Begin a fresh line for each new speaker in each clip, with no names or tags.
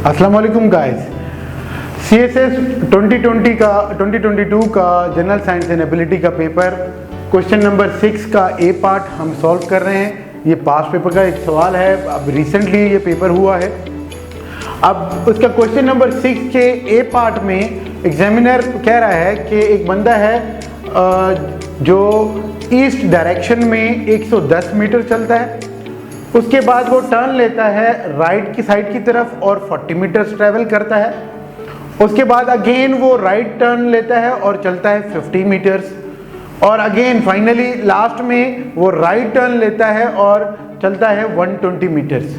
अस्सलाम वालेकुम guys. CSS 2022 का जनरल साइंस एंड एबिलिटी का पेपर क्वेश्चन नंबर 6 का ए पार्ट हम सॉल्व कर रहे हैं। ये पास पेपर का एक सवाल है, अब रिसेंटली ये पेपर हुआ है। अब उसका क्वेश्चन नंबर 6 के ए पार्ट में एग्जामिनर कह रहा है कि एक बंदा है जो ईस्ट डायरेक्शन में 110 मीटर चलता है, उसके बाद वो टर्न लेता है राइट की साइड की तरफ और 40 मीटर्स ट्रैवल करता है। उसके बाद अगेन वो राइट टर्न लेता है और चलता है 50 मीटर्स, और अगेन फाइनली लास्ट में वो राइट टर्न लेता है और चलता है 120 मीटर्स।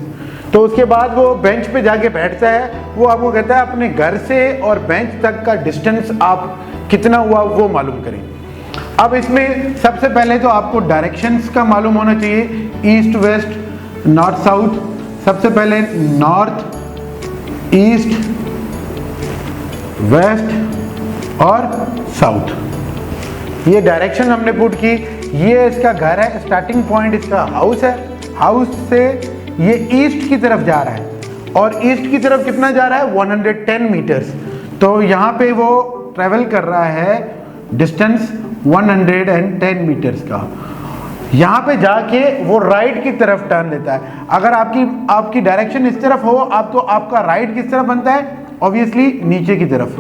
तो उसके बाद वो बेंच पे जाके बैठता है। वो आपको कहता है अपने घर से और बेंच तक का डिस्टेंस आप कितना हुआ वो मालूम करें। अब इसमें सबसे पहले तो आपको डायरेक्शंस का मालूम होना चाहिए, ईस्ट वेस्ट नॉर्थ साउथ। सबसे पहले नॉर्थ, ईस्ट, वेस्ट और साउथ, ये डायरेक्शन हमने पुट की। ये इसका घर है, स्टार्टिंग पॉइंट इसका हाउस है। हाउस से ये ईस्ट की तरफ जा रहा है और ईस्ट की तरफ कितना जा रहा है 110 मीटर्स। तो यहाँ पे वो ट्रेवल कर रहा है डिस्टेंस 110 मीटर्स का। यहाँ पे जाके वो राइट की तरफ टर्न लेता है। अगर आपकी डायरेक्शन इस तरफ हो आप, तो आपका राइट किस तरफ बनता है, ऑब्वियसली नीचे की तरफ।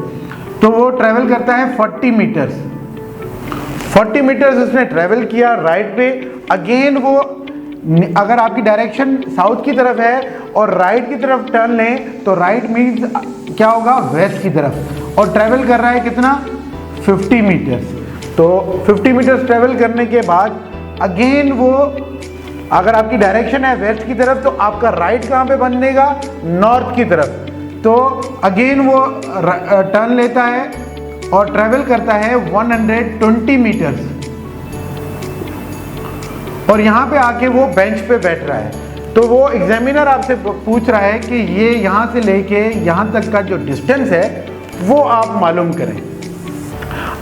तो वो ट्रेवल करता है 40 मीटर्स। 40 मीटर्स उसने ट्रेवल किया राइट पे। अगेन वो अगर आपकी डायरेक्शन साउथ की तरफ है और राइट की तरफ टर्न लें तो राइट मीन्स क्या होगा, वेस्ट की तरफ, और ट्रेवल कर रहा है कितना 50 मीटर्स। तो 50 मीटर्स ट्रेवल करने के बाद अगेन वो, अगर आपकी डायरेक्शन है वेस्ट की तरफ तो आपका राइट कहाँ पे बनेगा, नॉर्थ की तरफ। तो अगेन वो टर्न लेता है और ट्रेवल करता है 120 मीटर्स, और यहाँ पे आके वो बेंच पे बैठ रहा है। तो वो एग्जामिनर आपसे पूछ रहा है कि ये यहाँ से लेके यहाँ तक का जो डिस्टेंस है वो आप मालूम करें।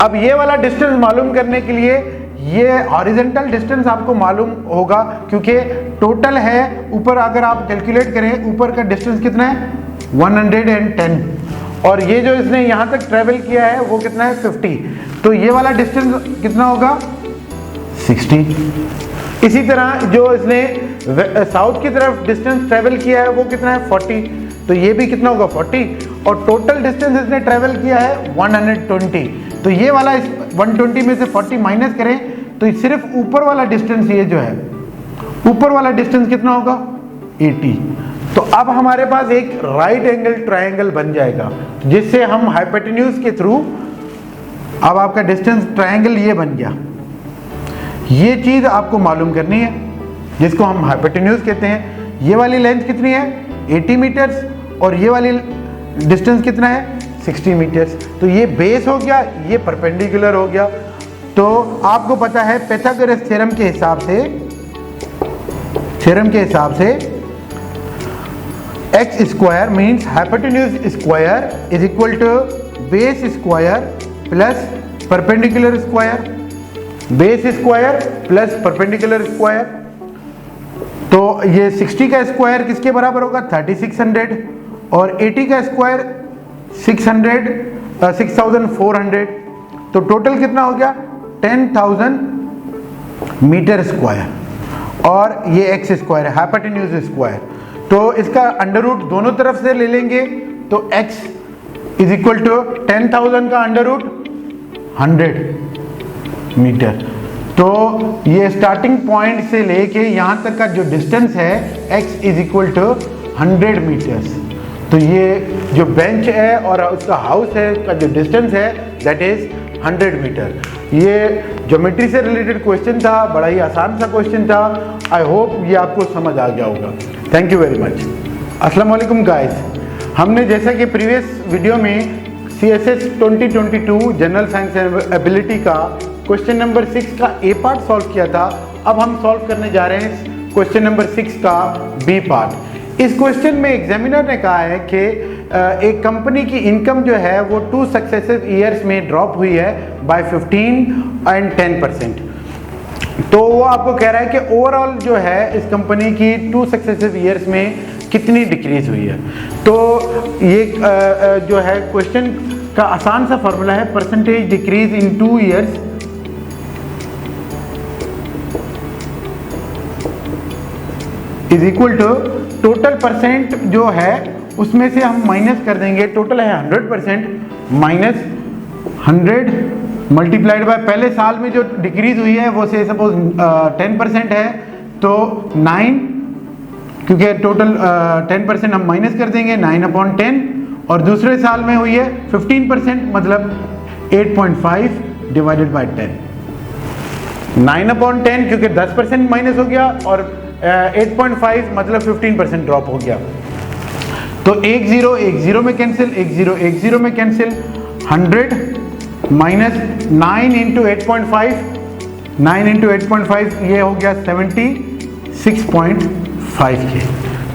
अब ये वाला डिस्टेंस मालूम करने के लिए ये हॉरिजॉन्टल डिस्टेंस आपको मालूम होगा, क्योंकि टोटल है ऊपर, अगर आप कैलकुलेट करें ऊपर का डिस्टेंस कितना है 110, और ये जो इसने यहाँ तक ट्रेवल किया है वो कितना है 50। तो ये वाला डिस्टेंस कितना होगा 60। इसी तरह जो इसने साउथ की तरफ डिस्टेंस ट्रेवल किया है वो कितना है 40। तो ये भी कितना होगा 40, और टोटल डिस्टेंस इसने ट्रेवल किया है 120। तो ये वाला इस 120 में से 40 माइनस करें तो सिर्फ ऊपर वाला डिस्टेंस, ये जो है ऊपर वाला डिस्टेंस कितना होगा 80। तो अब हमारे पास एक राइट एंगल ट्रायंगल बन जाएगा, जिससे हम हाइपोटेन्यूज के थ्रू, अब आपका डिस्टेंस ट्रायंगल ये बन गया। ये चीज़ आपको मालूम करनी है, जिसको हम हाइपोटेन्यूज कहते हैं। ये वाली लेंथ कितनी है 80 मीटर्स, और ये वाली डिस्टेंस कितना है 60 मीटर्स। तो ये बेस हो गया, ये परपेंडिकुलर हो गया। तो आपको पता है पाइथागोरस थ्योरम के हिसाब से X square means hypotenuse square is equal to base square plus perpendicular square, base square plus perpendicular square. तो ये 60 का स्क्वायर किसके बराबर होगा 3600, और 80 का स्क्वायर 6400। तो टोटल कितना हो गया 10,000 मीटर स्क्वायर, और ये एक्स स्क्वायर है हाइपोटेन्यूज स्क्वायर। तो इसका अंडर रूट दोनों तरफ से ले लेंगे, तो x इज इक्वल टू 10,000 का अंडर रूट 100 मीटर। तो ये स्टार्टिंग पॉइंट से लेके यहाँ तक का जो डिस्टेंस है x is equal to 100 metres. तो ये जो बेंच है और उसका हाउस है का जो डिस्टेंस है दैट इज 100 मीटर। ये ज्योमेट्री से रिलेटेड क्वेश्चन था, बड़ा ही आसान सा क्वेश्चन था। आई होप ये आपको समझ आ गया होगा। Thank you very much. अस्सलाम वालेकुम गाइस। हमने जैसा कि प्रीवियस वीडियो में CSS 2022 general science and ability का क्वेश्चन नंबर 6 का ए पार्ट सॉल्व किया था। अब हम सॉल्व करने जा रहे हैं क्वेश्चन नंबर 6 का बी पार्ट। इस क्वेश्चन में एग्जामिनर ने कहा है कि एक कंपनी की इनकम जो है वो 2 सक्सेसिव ईयर्स में ड्रॉप हुई है बाय 15 एंड 10%। तो वो आपको कह रहा है कि ओवरऑल जो है इस कंपनी की 2 सक्सेसिव ईयर्स में कितनी डिक्रीज हुई है। तो ये जो है क्वेश्चन का आसान सा फॉर्मूला है, percentage decrease in 2 years is equal to total percent जो है उसमें से हम माइनस कर देंगे, टोटल है 100% माइनस 100 मल्टीप्लाइड बाय पहले साल में जो डिक्रीज हुई है वो से सपोज 10% है तो 9, क्योंकि टोटल 10% हम माइनस कर देंगे 9/10, और दूसरे साल में हुई है 15% मतलब 8.5 डिवाइडेड बाय 10। 9/10 क्योंकि 10% माइनस हो गया और 8.5 मतलब 15% ड्रॉप हो गया। तो 1 0 1 0 में कैंसिल, 1 0 1 0 में कैंसिल, 100 माइनस 9 इंटू 8.5, 9 इंटू 8.5 ये हो गया 76.5 के।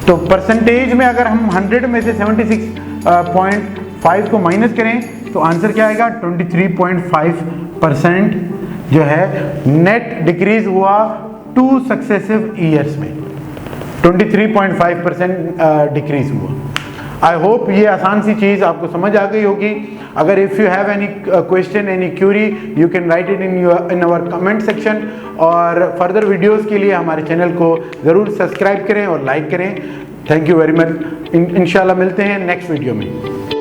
तो परसेंटेज में अगर हम 100 में से 76.5 को माइनस करें तो आंसर क्या आएगा, 23.5% जो है नेट डिक्रीज हुआ 2 सक्सेसिव ईयर्स में, 23.5% डिक्रीज हुआ। आई होप ये आसान सी चीज़ आपको समझ आ गई होगी। अगर if you have any question, any query, you can write it in our comment section. और फर्दर वीडियोस के लिए हमारे चैनल को ज़रूर सब्सक्राइब करें और लाइक करें। Thank you very much. इंशाल्लाह मिलते हैं नेक्स्ट वीडियो में।